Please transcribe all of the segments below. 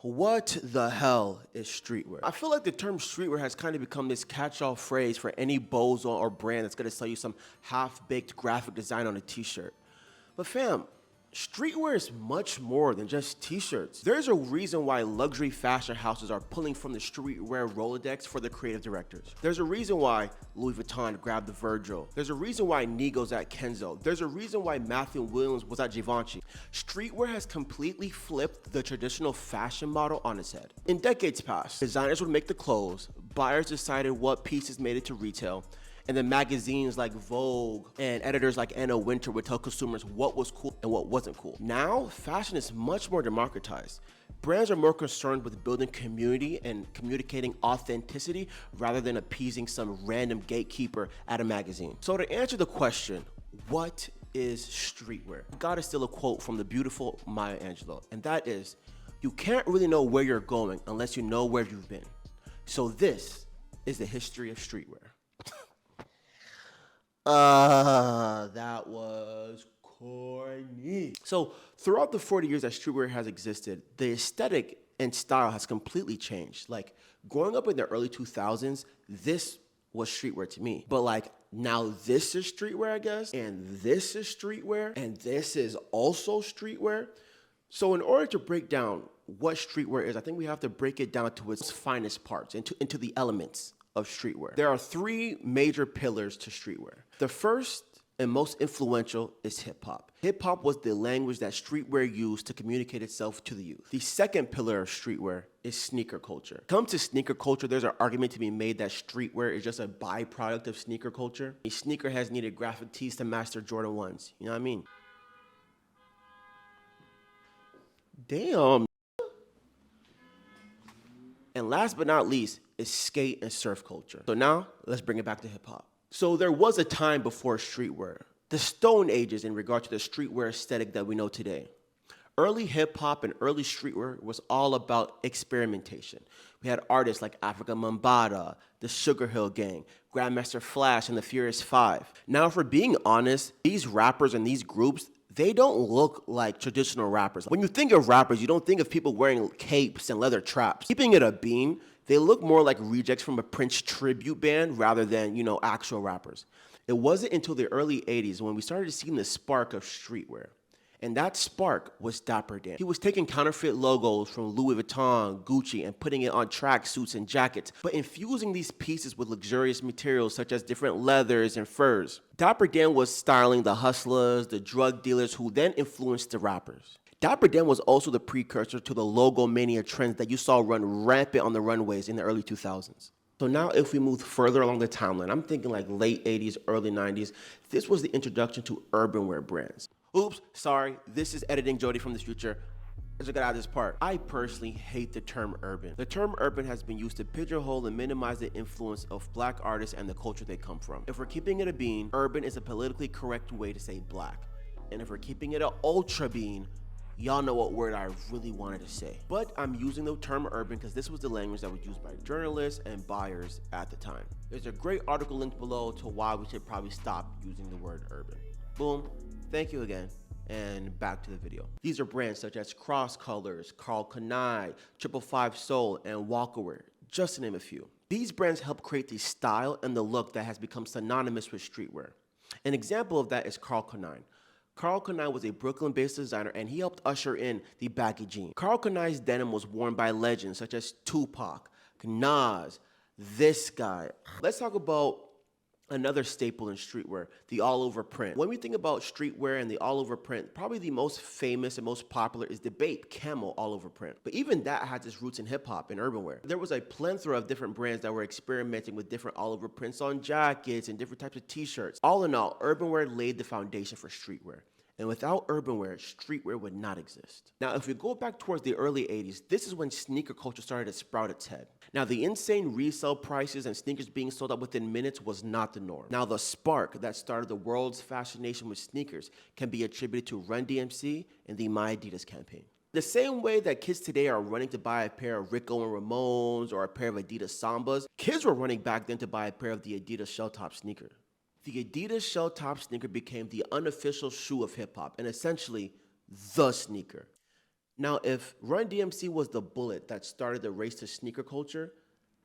What the hell is streetwear? I feel like the term streetwear has kind of become this catch-all phrase for any bozo or brand that's gonna sell you some half-baked graphic design on a t-shirt. But fam, streetwear is much more than just t-shirts. There's a reason why luxury fashion houses are pulling from the streetwear Rolodex for the creative directors. There's a reason why Louis Vuitton grabbed the Virgil. There's a reason why Nigo's at Kenzo. There's a reason why Matthew Williams was at Givenchy. Streetwear has completely flipped the traditional fashion model on its head. In decades past, designers would make the clothes, buyers decided what pieces made it to retail, and then magazines like Vogue and editors like Anna Wintour would tell consumers what was cool and what wasn't cool. Now, fashion is much more democratized. Brands are more concerned with building community and communicating authenticity rather than appeasing some random gatekeeper at a magazine. So to answer the question, what is streetwear? I gotta steal a quote from the beautiful Maya Angelou, and that is, you can't really know where you're going unless you know where you've been. So this is the history of streetwear. That was corny. So throughout the 40 years that streetwear has existed, the aesthetic and style has completely changed. Like growing up in the early 2000s, this was streetwear to me. But like now this is streetwear, I guess, and this is streetwear, and this is also streetwear. So in order to break down what streetwear is, I think we have to break it down to its finest parts, into the elements of streetwear. There are three major pillars to streetwear. The first and most influential is hip-hop. Hip-hop was the language that streetwear used to communicate itself to the youth. The second pillar of streetwear is sneaker culture. Come to sneaker culture, there's an argument to be made that streetwear is just a byproduct of sneaker culture. A sneaker has needed graphic tees to match their Jordan 1s. You know what I mean? Damn. And last but not least is skate and surf culture. So now let's bring it back to hip hop. So there was a time before streetwear, the Stone Ages in regard to the streetwear aesthetic that we know today. Early hip hop and early streetwear was all about experimentation. We had artists like Africa Mambata, the Sugar Hill Gang, Grandmaster Flash, and the Furious Five. Now, if we're being honest, these rappers and these groups, they don't look like traditional rappers. When you think of rappers, you don't think of people wearing capes and leather traps. Keeping it a bean, they look more like rejects from a Prince tribute band rather than, actual rappers. It wasn't until the early 80s when we started seeing the spark of streetwear. And that spark was Dapper Dan. He was taking counterfeit logos from Louis Vuitton, Gucci, and putting it on tracksuits and jackets, but infusing these pieces with luxurious materials such as different leathers and furs. Dapper Dan was styling the hustlers, the drug dealers who then influenced the rappers. Dapper Dan was also the precursor to the logo mania trends that you saw run rampant on the runways in the early 2000s. So now if we move further along the timeline, I'm thinking like late 80s, early 90s, this was the introduction to urban wear brands. Oops, sorry, this is editing Jody from the future. Let's get out of this part. I personally hate the term urban. The term urban has been used to pigeonhole and minimize the influence of black artists and the culture they come from. If we're keeping it a bean, urban is a politically correct way to say black. And if we're keeping it an ultra bean, y'all know what word I really wanted to say. But I'm using the term urban because this was the language that was used by journalists and buyers at the time. There's a great article linked below to why we should probably stop using the word urban. Boom. Thank you again, and back to the video. These are brands such as Cross Colors, Karl Kani, 555 Soul, and Walkerwear, just to name a few. These brands help create the style and the look that has become synonymous with streetwear. An example of that is Karl Kani. Karl Kani was a Brooklyn-based designer, and he helped usher in the baggy jean. Karl Kani's denim was worn by legends such as Tupac, Nas, this guy. Let's talk about another staple in streetwear, the all-over print. When we think about streetwear and the all-over print, probably the most famous and most popular is the Bape Camel all-over print. But even that has its roots in hip-hop and urban wear. There was a plethora of different brands that were experimenting with different all-over prints on jackets and different types of t-shirts. All in all, urban wear laid the foundation for streetwear. And without urban wear, streetwear would not exist. Now, if we go back towards the early 80s, this is when sneaker culture started to sprout its head. Now, the insane resale prices and sneakers being sold out within minutes was not the norm. Now, the spark that started the world's fascination with sneakers can be attributed to Run DMC and the My Adidas campaign. The same way that kids today are running to buy a pair of Rick Owens Ramones or a pair of Adidas Sambas, kids were running back then to buy a pair of the Adidas Shell Top sneaker. The Adidas Shell Top sneaker became the unofficial shoe of hip-hop and essentially the sneaker. Now, if Run DMC was the bullet that started the race to sneaker culture,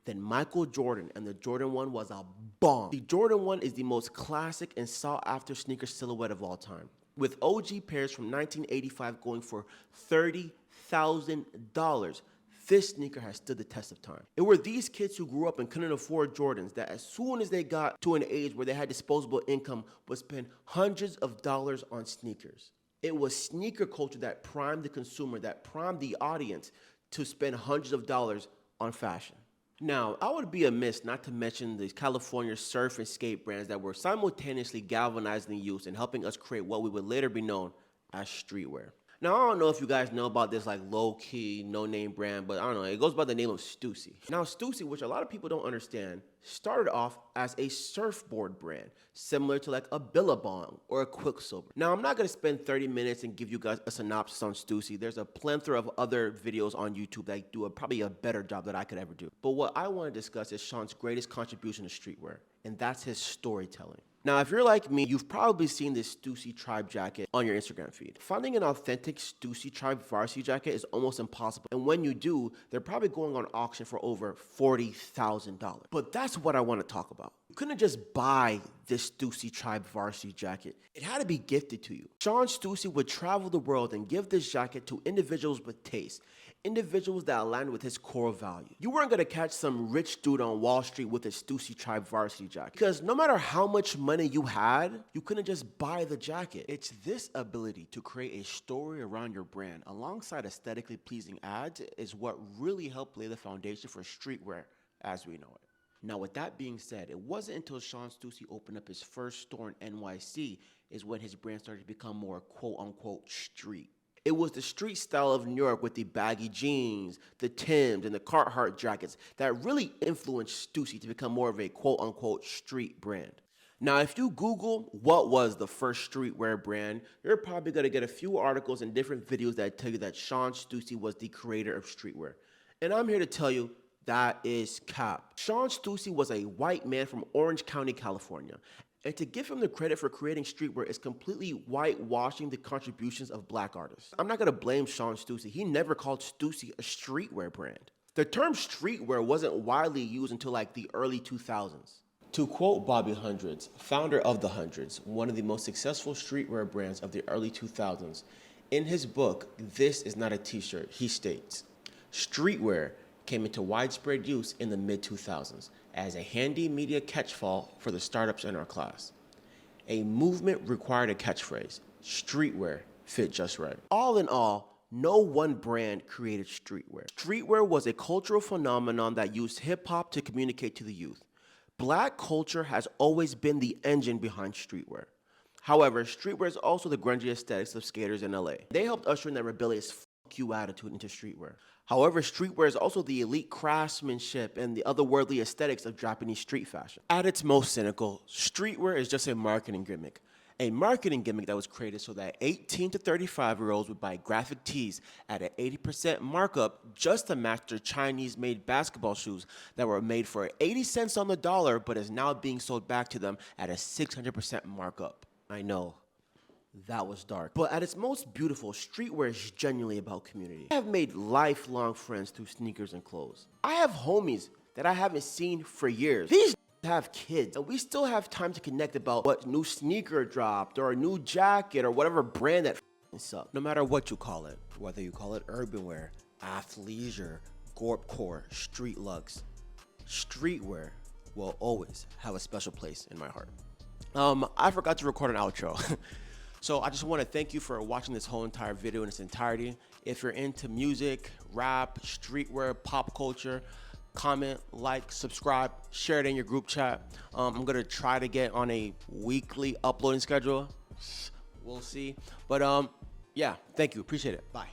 then Michael Jordan and the Jordan 1 was a bomb. The Jordan 1 is the most classic and sought after sneaker silhouette of all time, with OG pairs from 1985 going for $30,000. This sneaker has stood the test of time. It were these kids who grew up and couldn't afford Jordans that as soon as they got to an age where they had disposable income would spend hundreds of dollars on sneakers. It was sneaker culture that primed the consumer, that primed the audience to spend hundreds of dollars on fashion. Now, I would be amiss not to mention the California surf and skate brands that were simultaneously galvanizing the youth and helping us create what we would later be known as streetwear. Now, I don't know if you guys know about this like low-key, no-name brand, but I don't know, it goes by the name of Stussy. Now, Stussy, which a lot of people don't understand, started off as a surfboard brand, similar to like a Billabong or a Quiksilver. Now, I'm not gonna spend 30 minutes and give you guys a synopsis on Stussy. There's a plethora of other videos on YouTube that do probably a better job than I could ever do. But what I wanna discuss is Sean's greatest contribution to streetwear, and that's his storytelling. Now, if you're like me, you've probably seen this Stussy Tribe jacket on your Instagram feed. Finding an authentic Stussy Tribe varsity jacket is almost impossible. And when you do, they're probably going on auction for over $40,000. But that's what I want to talk about. You couldn't just buy this Stussy Tribe varsity jacket. It had to be gifted to you. Sean Stussy would travel the world and give this jacket to individuals with taste, individuals that aligned with his core value. You weren't gonna catch some rich dude on Wall Street with a Stussy Tribe varsity jacket, because no matter how much money you had, you couldn't just buy the jacket. It's this ability to create a story around your brand alongside aesthetically pleasing ads is what really helped lay the foundation for streetwear as we know it. Now, with that being said, it wasn't until Sean Stussy opened up his first store in NYC is when his brand started to become more quote-unquote street. It was the street style of New York with the baggy jeans, the Timbs, and the Carhartt jackets that really influenced Stussy to become more of a quote-unquote street brand. Now, if you Google what was the first streetwear brand, you're probably gonna get a few articles and different videos that tell you that Sean Stussy was the creator of streetwear. And I'm here to tell you that is cap. Sean Stussy was a white man from Orange County, California. And to give him the credit for creating streetwear is completely whitewashing the contributions of black artists. I'm not gonna blame Sean Stussy. He never called Stussy a streetwear brand. The term streetwear wasn't widely used until like the early 2000s. To quote Bobby Hundreds, founder of The Hundreds, one of the most successful streetwear brands of the early 2000s, in his book, This Is Not a T-Shirt, he states, streetwear came into widespread use in the mid-2000s as a handy media catchall for the startups in our class. A movement required a catchphrase. Streetwear fit just right. All in all, no one brand created streetwear. Streetwear was a cultural phenomenon that used hip-hop to communicate to the youth. Black culture has always been the engine behind streetwear. However, streetwear is also the grungy aesthetics of skaters in LA. They helped usher in that rebellious fuck you attitude into streetwear. However, streetwear is also the elite craftsmanship and the otherworldly aesthetics of Japanese street fashion. At its most cynical, streetwear is just a marketing gimmick. A marketing gimmick that was created so that 18 to 35-year-olds would buy graphic tees at an 80% markup just to match their Chinese-made basketball shoes that were made for 80 cents on the dollar but is now being sold back to them at a 600% markup. I know. That was dark. But at its most beautiful, streetwear is genuinely about community. I have made lifelong friends through sneakers and clothes. I have homies that I haven't seen for years. These have kids, and we still have time to connect about what new sneaker dropped or a new jacket or whatever brand that sucks. No matter what you call it, whether you call it urban wear, athleisure, gorpcore, street luxe, streetwear will always have a special place in my heart. I forgot to record an outro. So I just want to thank you for watching this whole entire video in its entirety. If you're into music, rap, streetwear, pop culture, comment, like, subscribe, share it in your group chat. I'm going to try to get on a weekly uploading schedule. We'll see. But yeah, thank you. Appreciate it. Bye.